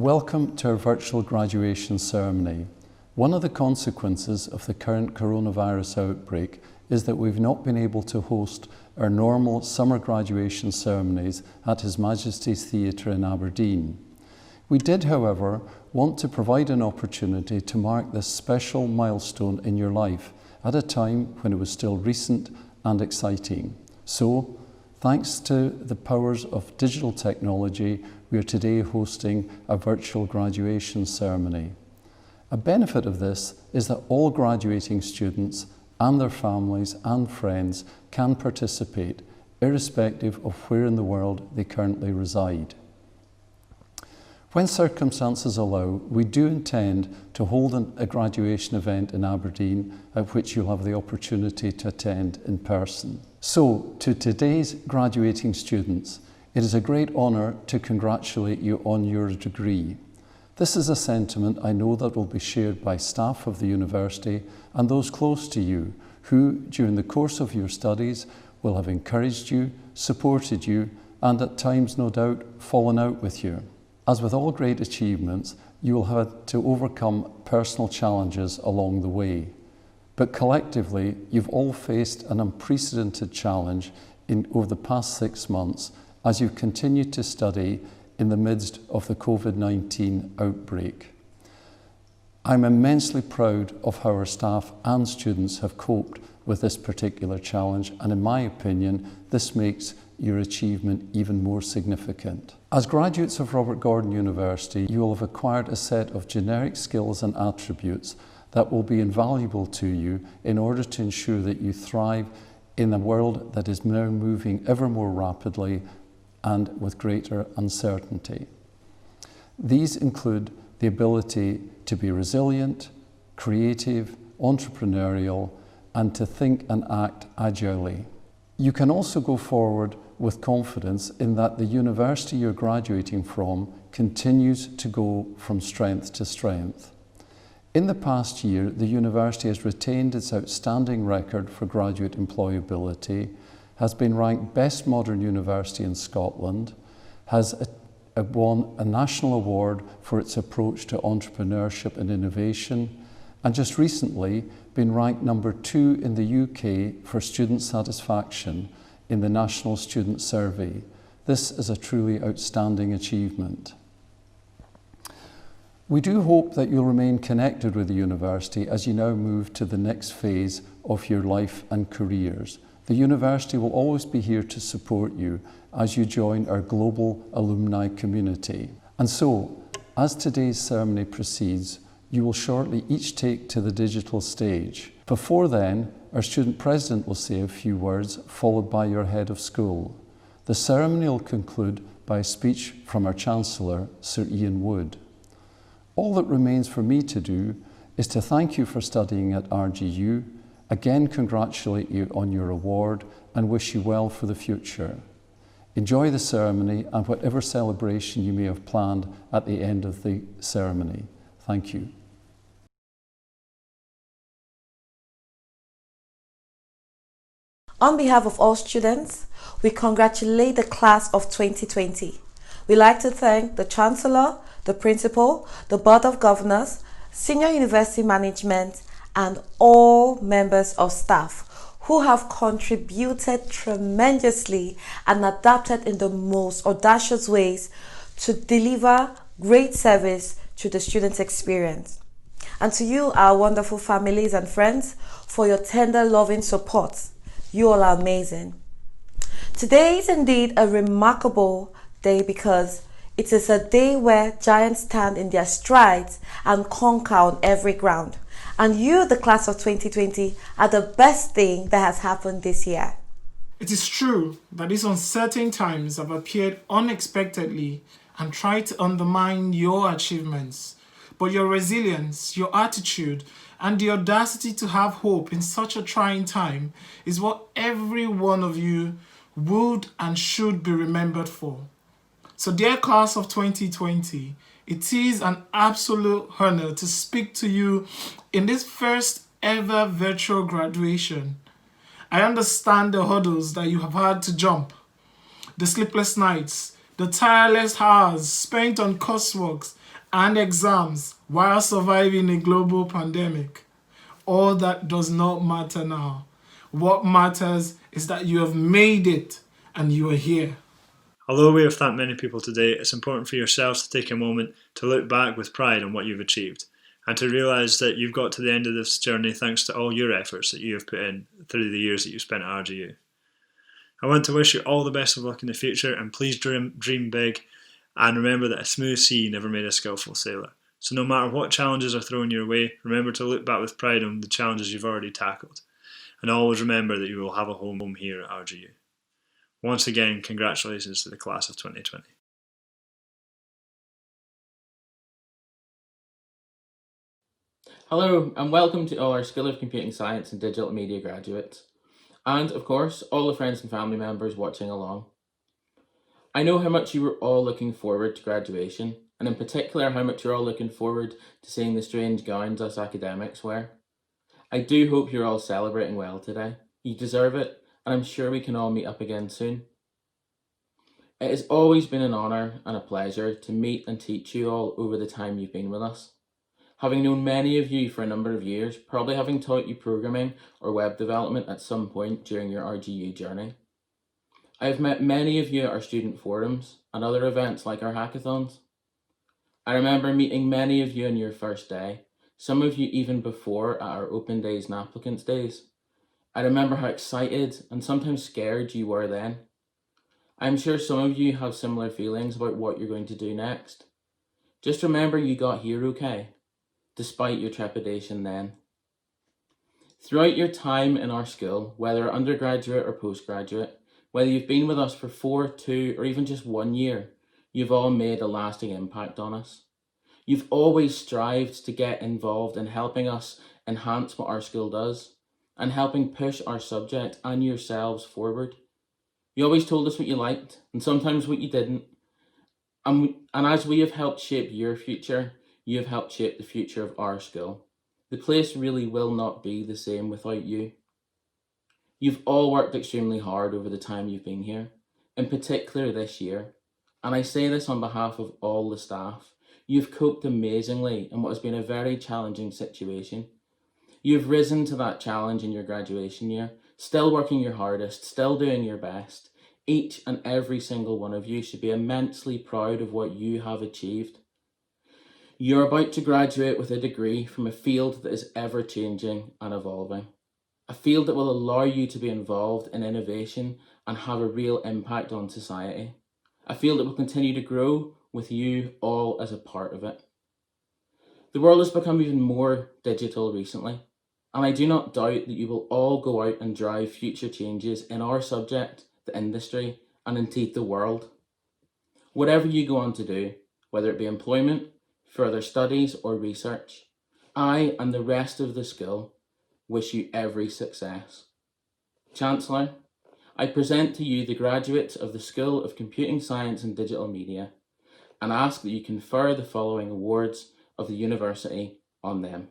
Welcome to our virtual graduation ceremony. One of the consequences of the current coronavirus outbreak is that we've not been able to host our normal summer graduation ceremonies at His Majesty's Theatre in Aberdeen. We did, however, want to provide an opportunity to mark this special milestone in your life at a time when it was still recent and exciting. So, thanks to the powers of digital technology, we are today hosting a virtual graduation ceremony. A benefit of this is that all graduating students and their families and friends can participate, irrespective of where in the world they currently reside. When circumstances allow, we do intend to hold a graduation event in Aberdeen at which you'll have the opportunity to attend in person. So, to today's graduating students, it is a great honour to congratulate you on your degree. This is a sentiment I know that will be shared by staff of the university and those close to you who, during the course of your studies, will have encouraged you, supported you, and at times, no doubt, fallen out with you. As with all great achievements, you will have to overcome personal challenges along the way. But collectively, you've all faced an unprecedented challenge over the past 6 months as you've continued to study in the midst of the COVID-19 outbreak. I'm immensely proud of how our staff and students have coped with this particular challenge, and in my opinion, this makes your achievement even more significant. As graduates of Robert Gordon University, you will have acquired a set of generic skills and attributes that will be invaluable to you in order to ensure that you thrive in a world that is now moving ever more rapidly and with greater uncertainty. These include the ability to be resilient, creative, entrepreneurial, and to think and act agilely. You can also go forward with confidence in that the university you're graduating from continues to go from strength to strength. In the past year, the university has retained its outstanding record for graduate employability, has been ranked Best Modern University in Scotland, has won a national award for its approach to entrepreneurship and innovation, and just recently been ranked number 2 in the UK for student satisfaction in the National Student Survey. This is a truly outstanding achievement. We do hope that you'll remain connected with the university as you now move to the next phase of your life and careers. The university will always be here to support you as you join our global alumni community. And so, as today's ceremony proceeds, you will shortly each take to the digital stage. Before then, our student president will say a few words, followed by your head of school. The ceremony will conclude by a speech from our Chancellor, Sir Ian Wood. All that remains for me to do is to thank you for studying at RGU, again congratulate you on your award, and wish you well for the future. Enjoy the ceremony and whatever celebration you may have planned at the end of the ceremony. Thank you. On behalf of all students, we congratulate the class of 2020. We'd like to thank the Chancellor, the Principal, the Board of Governors, Senior University Management, and all members of staff who have contributed tremendously and adapted in the most audacious ways to deliver great service to the students' experience. And to you, our wonderful families and friends, for your tender, loving support. You all are amazing. Today is indeed a remarkable day because it is a day where giants stand in their strides and conquer on every ground. And you, the class of 2020, are the best thing that has happened this year. It is true that these uncertain times have appeared unexpectedly and tried to undermine your achievements. But your resilience, your attitude, and the audacity to have hope in such a trying time is what every one of you would and should be remembered for. So dear class of 2020, it is an absolute honor to speak to you in this first ever virtual graduation. I understand the hurdles that you have had to jump, the sleepless nights, the tireless hours spent on coursework, and exams while surviving a global pandemic. All that does not matter now. What matters is that you have made it and you are here. Although we have thanked many people today, it's important for yourselves to take a moment to look back with pride on what you've achieved and to realise that you've got to the end of this journey thanks to all your efforts that you have put in through the years that you've spent at RGU. I want to wish you all the best of luck in the future, and please dream big, and remember that a smooth sea never made a skillful sailor. So no matter what challenges are thrown your way, remember to look back with pride on the challenges you've already tackled, and always remember that you will have a home here at RGU. Once again, congratulations to the class of 2020. Hello and welcome to all our School of Computing Science and Digital Media graduates, and of course all the friends and family members watching along. I know how much you were all looking forward to graduation, and in particular how much you're all looking forward to seeing the strange gowns us academics wear. I do hope you're all celebrating well today. You deserve it, and I'm sure we can all meet up again soon. It has always been an honour and a pleasure to meet and teach you all over the time you've been with us. Having known many of you for a number of years, probably having taught you programming or web development at some point during your RGU journey. I have met many of you at our student forums and other events like our hackathons. I remember meeting many of you on your first day, some of you even before at our open days and applicants days. I remember how excited and sometimes scared you were then. I'm sure some of you have similar feelings about what you're going to do next. Just remember you got here okay, despite your trepidation then. Throughout your time in our school, whether undergraduate or postgraduate, whether you've been with us for 4, 2, or even just 1 year, you've all made a lasting impact on us. You've always strived to get involved in helping us enhance what our school does and helping push our subject and yourselves forward. You always told us what you liked and sometimes what you didn't. And as we have helped shape your future, you have helped shape the future of our school. The place really will not be the same without you. You've all worked extremely hard over the time you've been here, in particular this year. And I say this on behalf of all the staff. You've coped amazingly in what has been a very challenging situation. You've risen to that challenge in your graduation year, still working your hardest, still doing your best. Each and every single one of you should be immensely proud of what you have achieved. You're about to graduate with a degree from a field that is ever changing and evolving. A field that will allow you to be involved in innovation and have a real impact on society. A field that will continue to grow with you all as a part of it. The world has become even more digital recently, and I do not doubt that you will all go out and drive future changes in our subject, the industry, and indeed the world. Whatever you go on to do, whether it be employment, further studies, or research, I and the rest of the school wish you every success. Chancellor, I present to you the graduates of the School of Computing Science and Digital Media and ask that you confer the following awards of the university on them.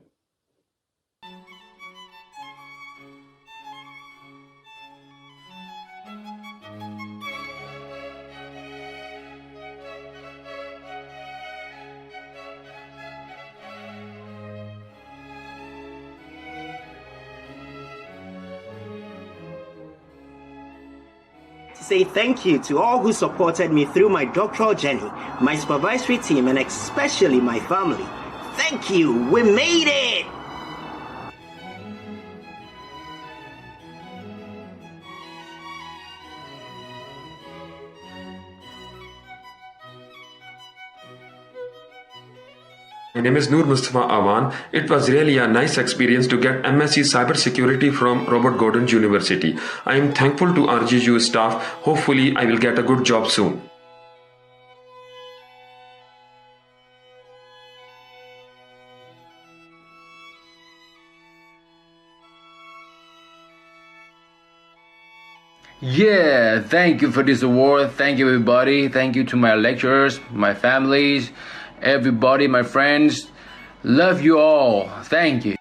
Say thank you to all who supported me through my doctoral journey, my supervisory team, and especially my family. Thank you, we made it! My name is Noor Mustafa Awan. It was really a nice experience to get MSc Cybersecurity from Robert Gordon University. I am thankful to RGU staff. Hopefully, I will get a good job soon. Yeah, thank you for this award. Thank you, everybody. Thank you to my lecturers, my families, everybody, my friends. Love you all. Thank you.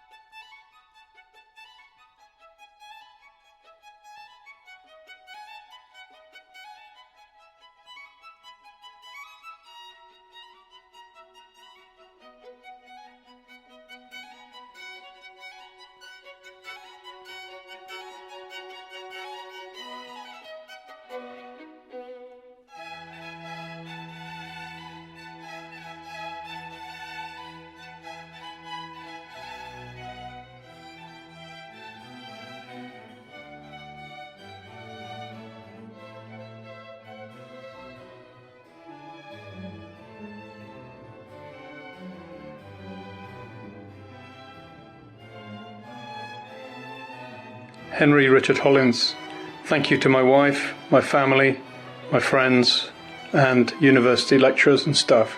Henry Richard Hollins. Thank you to my wife, my family, my friends, and university lecturers and staff.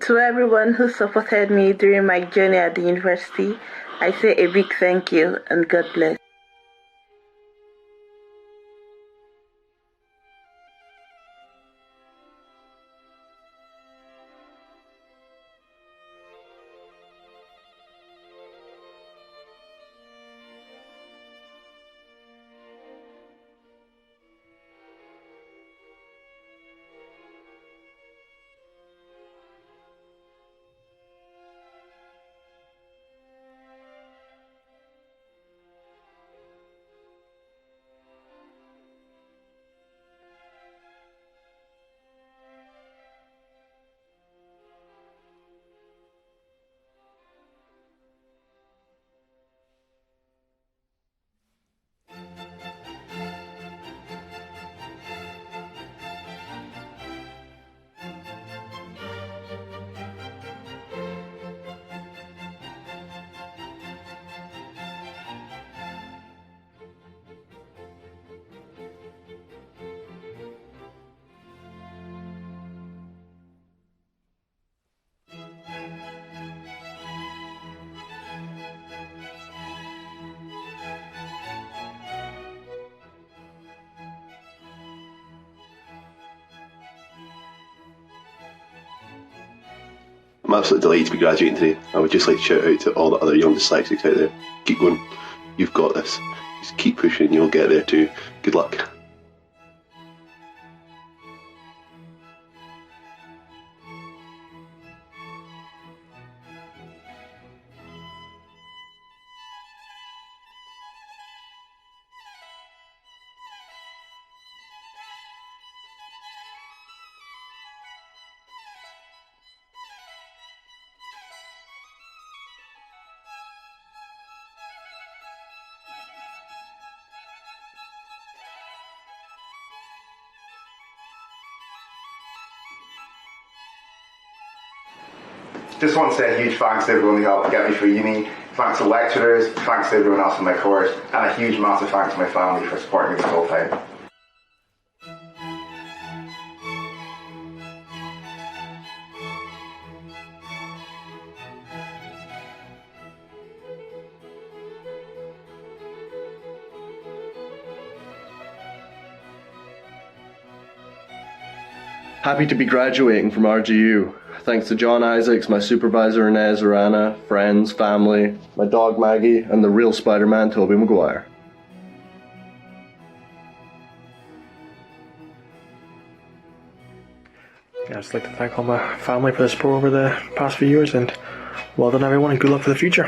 To everyone who supported me during my journey at the university, I say a big thank you and God bless. I'm absolutely delighted to be graduating today. I would just like to shout out to all the other young dyslexics out there. Keep going. You've got this. Just keep pushing and you'll get there too. Good luck. Just want to say a huge thanks to everyone who helped get me through uni, thanks to lecturers, thanks to everyone else in my course, and a huge massive thanks to my family for supporting me this whole time. Happy to be graduating from RGU. Thanks to John Isaacs, my supervisor Inez Arana, friends, family, my dog Maggie, and the real Spider-Man Tobey Maguire. I'd just like to thank all my family for the support over the past few years, and well done everyone, and good luck for the future.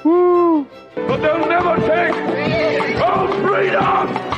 Woo! But they'll never take our freedom!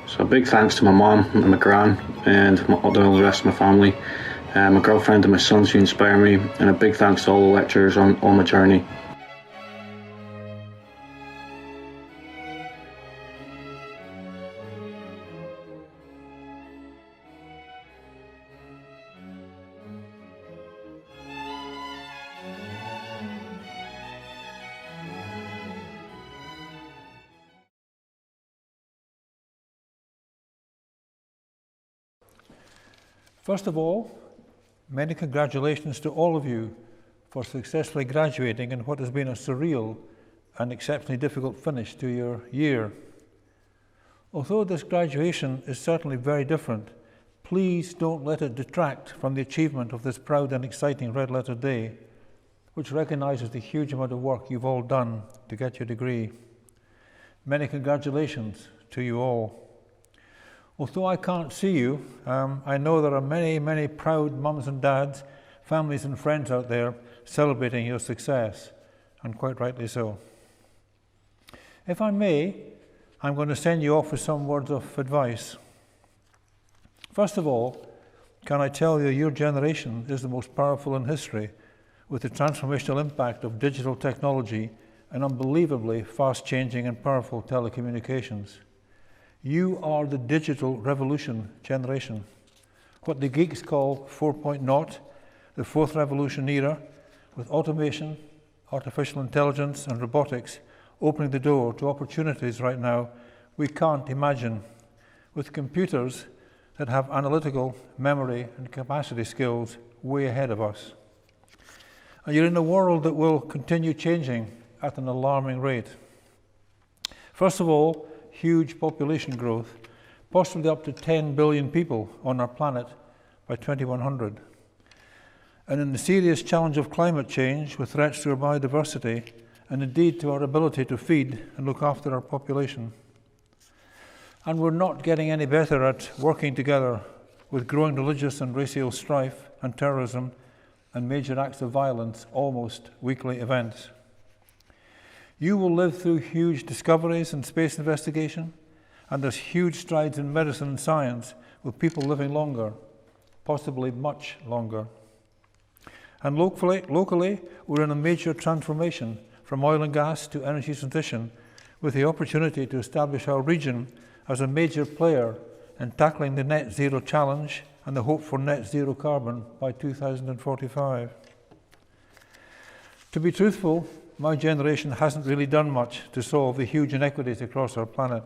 So a big thanks to my mom and my gran and all the rest of my family, my girlfriend and my sons who inspire me, and a big thanks to all the lecturers on my journey. First of all, many congratulations to all of you for successfully graduating in what has been a surreal and exceptionally difficult finish to your year. Although this graduation is certainly very different, please don't let it detract from the achievement of this proud and exciting Red Letter Day, which recognises the huge amount of work you've all done to get your degree. Many congratulations to you all. Although I can't see you, I know there are many, many proud mums and dads, families and friends out there celebrating your success, and quite rightly so. If I may, I'm going to send you off with some words of advice. First of all, can I tell you your generation is the most powerful in history, with the transformational impact of digital technology and unbelievably fast-changing and powerful telecommunications. You are the digital revolution generation, what the geeks call 4.0, the fourth revolution era, with automation, artificial intelligence and robotics opening the door to opportunities right now we can't imagine, with computers that have analytical, memory and capacity skills way ahead of us. And you're in a world that will continue changing at an alarming rate. First of all, huge population growth, possibly up to 10 billion people on our planet by 2100. And in the serious challenge of climate change with threats to our biodiversity and indeed to our ability to feed and look after our population. And we're not getting any better at working together with growing religious and racial strife and terrorism and major acts of violence, almost weekly events. You will live through huge discoveries in space investigation, and there's huge strides in medicine and science with people living longer, possibly much longer. And locally, we're in a major transformation from oil and gas to energy transition, with the opportunity to establish our region as a major player in tackling the net zero challenge and the hope for net zero carbon by 2045. To be truthful, my generation hasn't really done much to solve the huge inequities across our planet.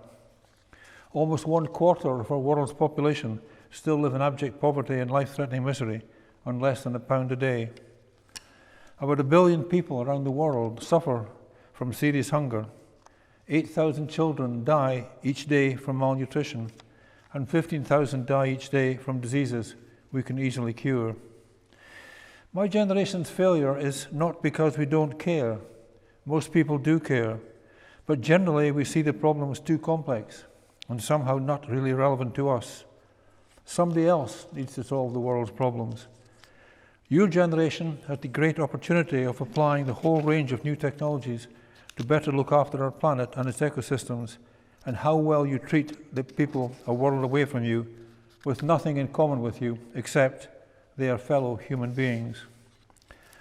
Almost 1/4 of our world's population still live in abject poverty and life-threatening misery on less than £1 a day. About 1 billion people around the world suffer from serious hunger. 8,000 children die each day from malnutrition, and 15,000 die each day from diseases we can easily cure. My generation's failure is not because we don't care. Most people do care, but generally we see the problem as too complex and somehow not really relevant to us. Somebody else needs to solve the world's problems. Your generation had the great opportunity of applying the whole range of new technologies to better look after our planet and its ecosystems, and how well you treat the people a world away from you with nothing in common with you except they are fellow human beings.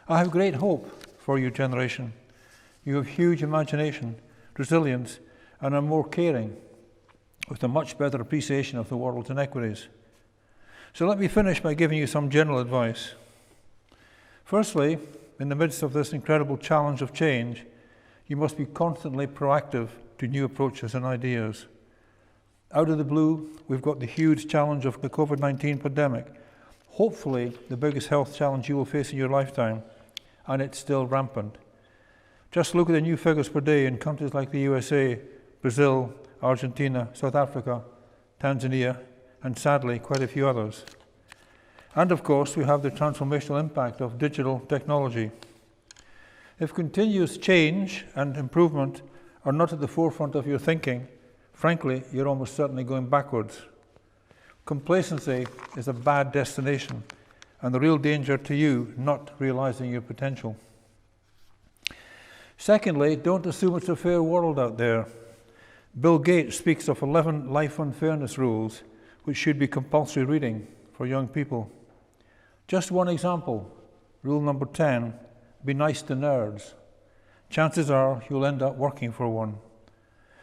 I have great hope for your generation. You have huge imagination, resilience, and are more caring, with a much better appreciation of the world's inequities. So let me finish by giving you some general advice. Firstly, in the midst of this incredible challenge of change, you must be constantly proactive to new approaches and ideas. Out of the blue, we've got the huge challenge of the COVID-19 pandemic, hopefully the biggest health challenge you will face in your lifetime, and it's still rampant. Just look at the new figures per day in countries like the USA, Brazil, Argentina, South Africa, Tanzania, and sadly quite a few others. And of course, we have the transformational impact of digital technology. If continuous change and improvement are not at the forefront of your thinking, frankly, you're almost certainly going backwards. Complacency is a bad destination, and the real danger to you not realizing your potential. Secondly, don't assume it's a fair world out there. Bill Gates speaks of 11 life unfairness rules, which should be compulsory reading for young people. Just one example, rule number 10, be nice to nerds. Chances are you'll end up working for one.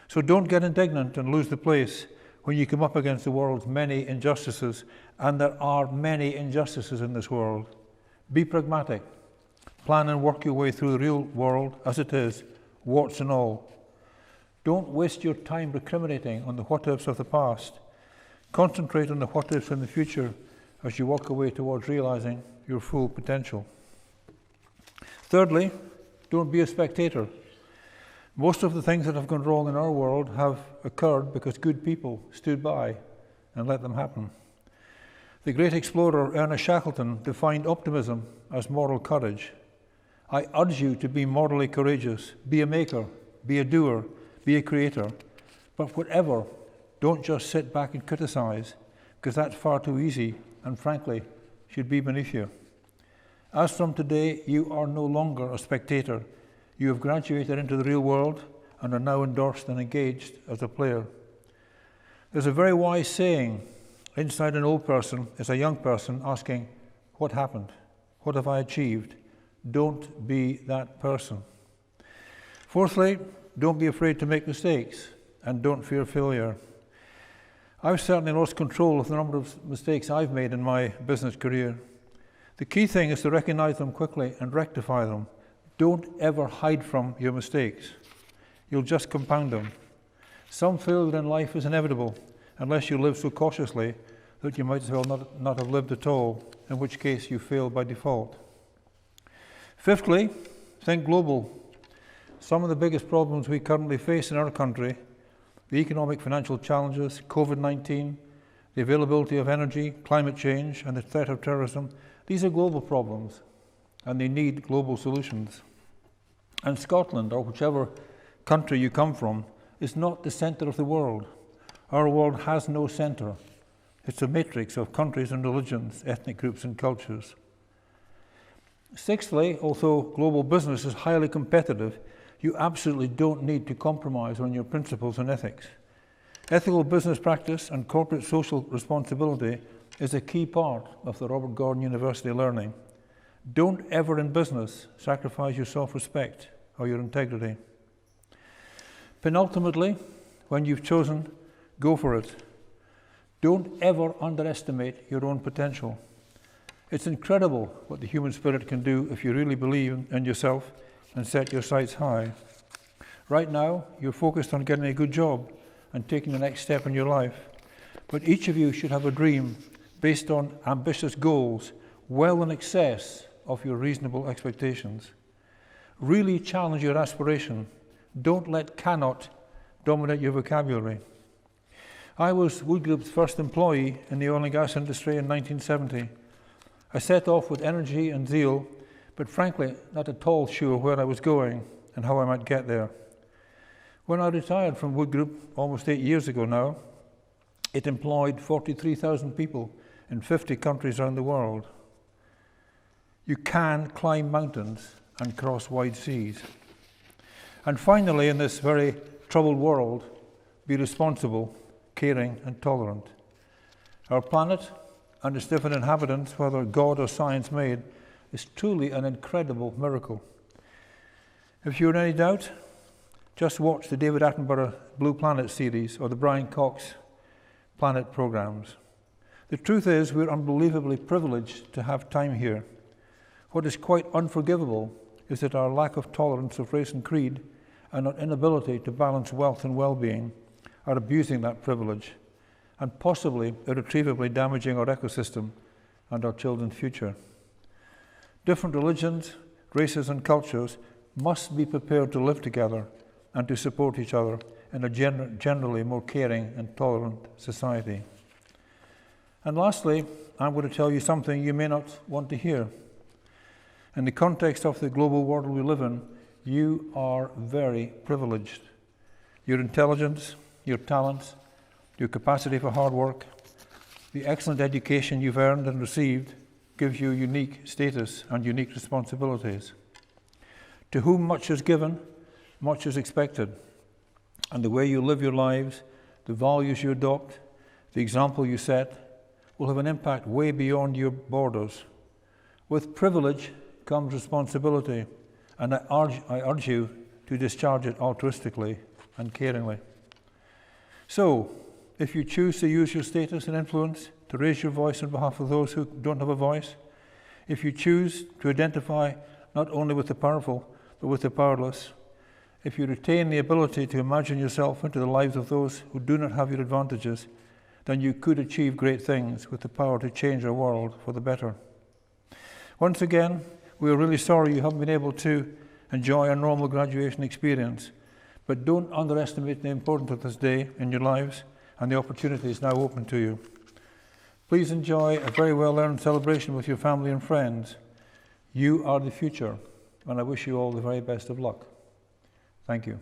So don't get indignant and lose the place when you come up against the world's many injustices, and there are many injustices in this world. Be pragmatic. Plan and work your way through the real world as it is, warts and all. Don't waste your time recriminating on the what-ifs of the past. Concentrate on the what-ifs in the future as you walk away towards realizing your full potential. Thirdly, don't be a spectator. Most of the things that have gone wrong in our world have occurred because good people stood by and let them happen. The great explorer Ernest Shackleton defined optimism as moral courage. I urge you to be morally courageous. Be a maker, be a doer, be a creator. But whatever, don't just sit back and criticize, because that's far too easy and frankly should be beneath you. As from today, you are no longer a spectator. You have graduated into the real world and are now endorsed and engaged as a player. There's a very wise saying, inside an old person is a young person asking, what happened? What have I achieved? Don't be that person. Fourthly, don't be afraid to make mistakes and don't fear failure. I've certainly lost control of the number of mistakes I've made in my business career. The key thing is to recognize them quickly and rectify them. Don't ever hide from your mistakes. You'll just compound them. Some failure in life is inevitable, unless you live so cautiously that you might as well not have lived at all, in which case you fail by default. Fifthly, think global. Some of the biggest problems we currently face in our country, the economic financial challenges, COVID-19, the availability of energy, climate change, and the threat of terrorism, these are global problems, and they need global solutions. And Scotland, or whichever country you come from, is not the centre of the world. Our world has no centre. It's a matrix of countries and religions, ethnic groups and cultures. Sixthly, although global business is highly competitive, you absolutely don't need to compromise on your principles and ethics. Ethical business practice and corporate social responsibility is a key part of the Robert Gordon University learning. Don't ever in business sacrifice your self-respect or your integrity. Penultimately, when you've chosen, go for it. Don't ever underestimate your own potential. It's incredible what the human spirit can do if you really believe in yourself and set your sights high. Right now, you're focused on getting a good job and taking the next step in your life. But each of you should have a dream based on ambitious goals, well in excess of your reasonable expectations. Really challenge your aspiration. Don't let cannot dominate your vocabulary. I was Wood Group's first employee in the oil and gas industry in 1970. I set off with energy and zeal, but frankly, not at all sure where I was going and how I might get there. When I retired from Wood Group almost 8 years ago now, it employed 43,000 people in 50 countries around the world. You can climb mountains and cross wide seas. And finally, in this very troubled world, be responsible, caring and tolerant. Our planet and its different inhabitants, whether God or science made, is truly an incredible miracle. If you're in any doubt, just watch the David Attenborough Blue Planet series or the Brian Cox Planet programs. The truth is, we're unbelievably privileged to have time here. What is quite unforgivable is that our lack of tolerance of race and creed and our inability to balance wealth and well-being are abusing that privilege and possibly irretrievably damaging our ecosystem and our children's future. Different religions, races and cultures must be prepared to live together and to support each other in a generally more caring and tolerant society. And lastly, I'm going to tell you something you may not want to hear. In the context of the global world we live in, you are very privileged. Your intelligence, your talents, your capacity for hard work, the excellent education you've earned and received gives you unique status and unique responsibilities. To whom much is given, much is expected. And the way you live your lives, the values you adopt, the example you set, will have an impact way beyond your borders. With privilege comes responsibility, and I urge you to discharge it altruistically and caringly. So, if you choose to use your status and influence to raise your voice on behalf of those who don't have a voice, if you choose to identify not only with the powerful, but with the powerless, if you retain the ability to imagine yourself into the lives of those who do not have your advantages, then you could achieve great things with the power to change our world for the better. Once again, we are really sorry you haven't been able to enjoy a normal graduation experience, but don't underestimate the importance of this day in your lives and the opportunities now open to you. Please enjoy a very well-earned celebration with your family and friends. You are the future, and I wish you all the very best of luck. Thank you.